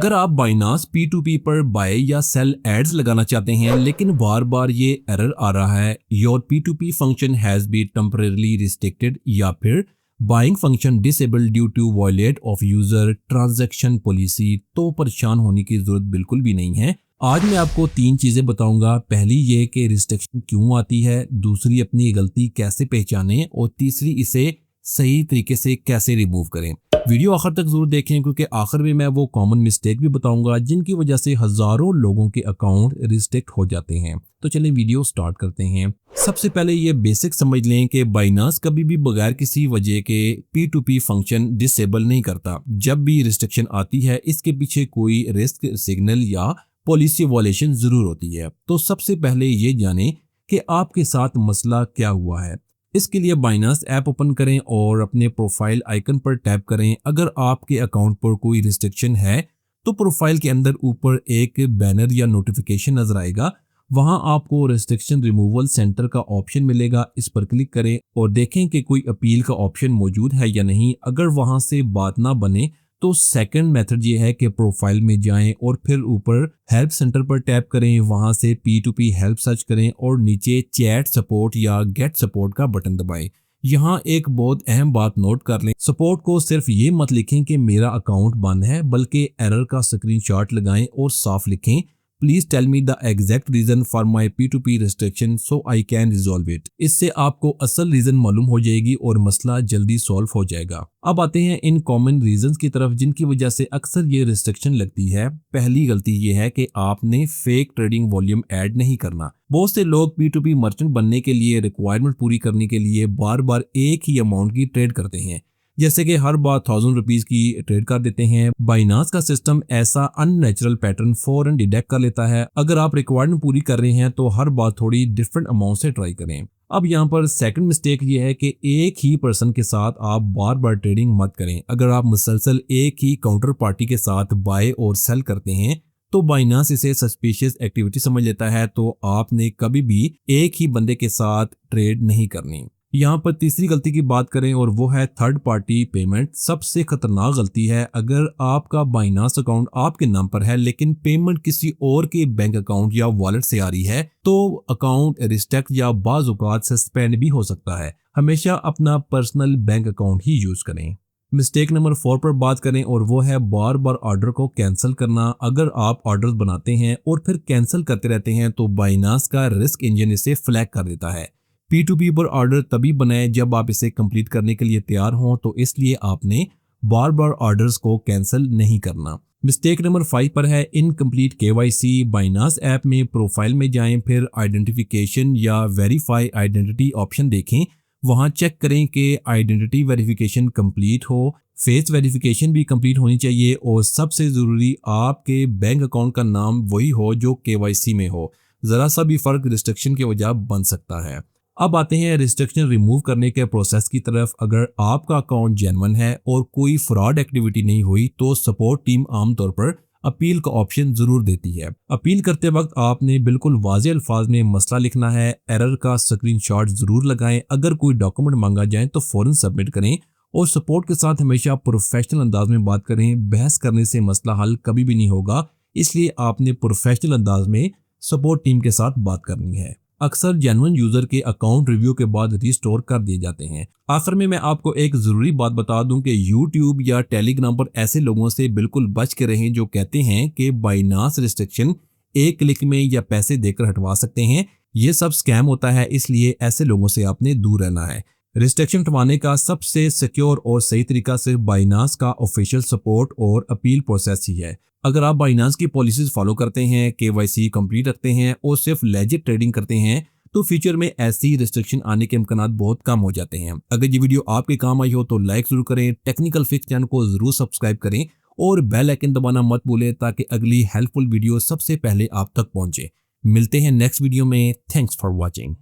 अगर आप बाइनास P2P पर बाय या सेल एड्स लगाना चाहते हैं लेकिन बार बार ये एरर आ रहा है, your P2P function has been temporarily restricted या फिर buying function disabled due to violate of user transaction policy, तो परेशान होने की जरूरत बिल्कुल भी नहीं है। आज मैं आपको 3 चीजें बताऊंगा। पहली ये कि रिस्ट्रिक्शन क्यों आती है, दूसरी अपनी गलती कैसे पहचानें और तीसरी इसे सही तरीके से कैसे रिमूव करें। वीडियो आखिर तक जरूर देखें क्योंकि आखिर में मैं वो कॉमन मिस्टेक भी बताऊंगा जिनकी वजह से हजारों लोगों के अकाउंट रिस्ट्रिक्ट हो जाते हैं। तो चलिए वीडियो स्टार्ट करते हैं। सबसे पहले ये बेसिक समझ लें कि बाइनास कभी भी बगैर किसी वजह के P2P फंक्शन डिसेबल नहीं करता। जब भी रिस्ट्रिक्शन आती है इसके पीछे कोई रिस्क सिग्नल या पॉलिसी वायलेशन जरूर होती है। तो सबसे पहले ये जानें कि आपके साथ मसला क्या हुआ है। इसके लिए बाइनास ऐप ओपन करें और अपने प्रोफाइल आइकन पर टैप करें। अगर आपके अकाउंट पर कोई रिस्ट्रिक्शन है तो प्रोफाइल के अंदर ऊपर एक बैनर या नोटिफिकेशन नजर आएगा, वहां आपको रिस्ट्रिक्शन रिमूवल सेंटर का ऑप्शन मिलेगा। इस पर क्लिक करें और देखें कि कोई अपील का ऑप्शन मौजूद है या नहीं। अगर वहां से बात ना बने तो सेकंड मेथड ये है कि प्रोफाइल में जाएं और फिर ऊपर हेल्प सेंटर पर टैप करें। वहां से P2P हेल्प सर्च करें और नीचे चैट सपोर्ट या गेट सपोर्ट का बटन दबाएं। यहाँ एक बहुत अहम बात नोट कर लें, सपोर्ट को सिर्फ ये मत लिखें कि मेरा अकाउंट बंद है, बल्कि एरर का स्क्रीनशॉट लगाएं और साफ लिखें, please tell me the exact reason for my P2P restriction so I can resolve it. इससे आपको असल रीजन मालूम हो जाएगी और मसला जल्दी सॉल्व हो जाएगा। अब आते हैं इन कॉमन रीजंस की तरफ जिनकी वजह से अक्सर ये रिस्ट्रिक्शन लगती है। पहली गलती ये है कि आपने फेक ट्रेडिंग वॉल्यूम ऐड नहीं करना। बहुत से लोग P2P मर्चेंट बनने के लिए रिक्वायरमेंट पूरी करने के लिए बार बार एक ही अमाउंट की ट्रेड करते हैं, जैसे कि हर बार 1000 रुपीज की ट्रेड कर देते हैं। बाइनास का सिस्टम ऐसा अननेचुरल पैटर्न फौरन डिटेक्ट कर लेता है। अगर आप रिक्वायरमेंट पूरी कर रहे हैं तो हर बार थोड़ी डिफरेंट अमाउंट से ट्राई करें। अब यहाँ पर सेकंड मिस्टेक ये है कि एक ही पर्सन के साथ आप बार बार ट्रेडिंग मत करें। अगर आप मुसलसल एक ही काउंटर पार्टी के साथ बाय और सेल करते हैं तो बाइनास इसे सस्पिशियस एक्टिविटी समझ लेता है, तो आपने कभी भी एक ही बंदे के साथ ट्रेड नहीं करनी। यहाँ पर तीसरी गलती की बात करें और वो है थर्ड पार्टी पेमेंट। सबसे खतरनाक गलती है अगर आपका बाइनास अकाउंट आपके नाम पर है लेकिन पेमेंट किसी और के बैंक अकाउंट या वॉलेट से आ रही है तो अकाउंट रिस्ट्रिक्ट या बाज़ औक़ात सस्पेंड भी हो सकता है। हमेशा अपना पर्सनल बैंक अकाउंट ही यूज करें। मिस्टेक नंबर 4 पर बात करें और वो है बार बार ऑर्डर को कैंसिल करना। अगर आप ऑर्डर्स बनाते हैं और फिर कैंसिल करते रहते हैं तो बाइनास का रिस्क इंजन इसे फ्लैग कर देता है। P2P पर ऑर्डर तभी बनाए जब आप इसे कंप्लीट करने के लिए तैयार हों, तो इसलिए आपने बार बार ऑर्डर्स को कैंसिल नहीं करना। मिस्टेक नंबर 5 पर है इनकम्प्लीट KYC। बाइनास ऐप में प्रोफाइल में जाएं, फिर आइडेंटिफिकेशन या वेरीफाई आइडेंटिटी ऑप्शन देखें। वहां चेक करें कि आइडेंटिटी वेरिफिकेशन कंप्लीट हो, फेस वेरिफिकेशन भी कंप्लीट होनी चाहिए और सबसे ज़रूरी आपके बैंक अकाउंट का नाम वही हो जो KYC में हो। ज़रा सा भी फ़र्क रिस्ट्रिक्शन की वजह बन सकता है। अब आते हैं रिस्ट्रिक्शन रिमूव करने के प्रोसेस की तरफ। अगर आपका अकाउंट जेन्युइन है और कोई फ्रॉड एक्टिविटी नहीं हुई तो सपोर्ट टीम आमतौर पर अपील का ऑप्शन जरूर देती है। अपील करते वक्त आपने बिल्कुल वाज़े अल्फाज में मसला लिखना है। एरर का स्क्रीनशॉट जरूर लगाएं। अगर कोई डॉक्यूमेंट मांगा जाए तो फौरन सबमिट करें और सपोर्ट के साथ हमेशा प्रोफेशनल अंदाज में बात करें। बहस करने से मसला हल कभी भी नहीं होगा, इसलिए आपने प्रोफेशनल अंदाज में सपोर्ट टीम के साथ बात करनी है। अक्सर जेन्युइन यूजर के अकाउंट रिव्यू के बाद रिस्टोर कर दिए जाते हैं। आखिर में मैं आपको एक जरूरी बात बता दूं कि YouTube या टेलीग्राम पर ऐसे लोगों से बिल्कुल बच के रहें जो कहते हैं कि बाइनास रिस्ट्रिक्शन एक क्लिक में या पैसे देकर हटवा सकते हैं। ये सब स्कैम होता है, इसलिए ऐसे लोगों से आपने दूर रहना है। रिस्ट्रिक्शन हटवाने का सबसे सिक्योर और सही तरीका सिर्फ बाइनास का ऑफिशियल सपोर्ट और अपील प्रोसेस ही है। अगर आप बाइनास की पॉलिसीज फॉलो करते हैं, KYC कंप्लीट रखते हैं और सिर्फ लेजिट ट्रेडिंग करते हैं तो फ्यूचर में ऐसी रिस्ट्रिक्शन आने के इम्कान बहुत कम हो जाते हैं। अगर ये वीडियो आपके काम आई हो तो लाइक जरूर करें, टेक्निकल फिक्स चैनल को जरूर सब्सक्राइब करें और बेल आइकन दबाना मत भूलें ताकि अगली हेल्पफुल वीडियो सबसे पहले आप तक पहुंचे। मिलते हैं नेक्स्ट वीडियो में। Thanks for watching.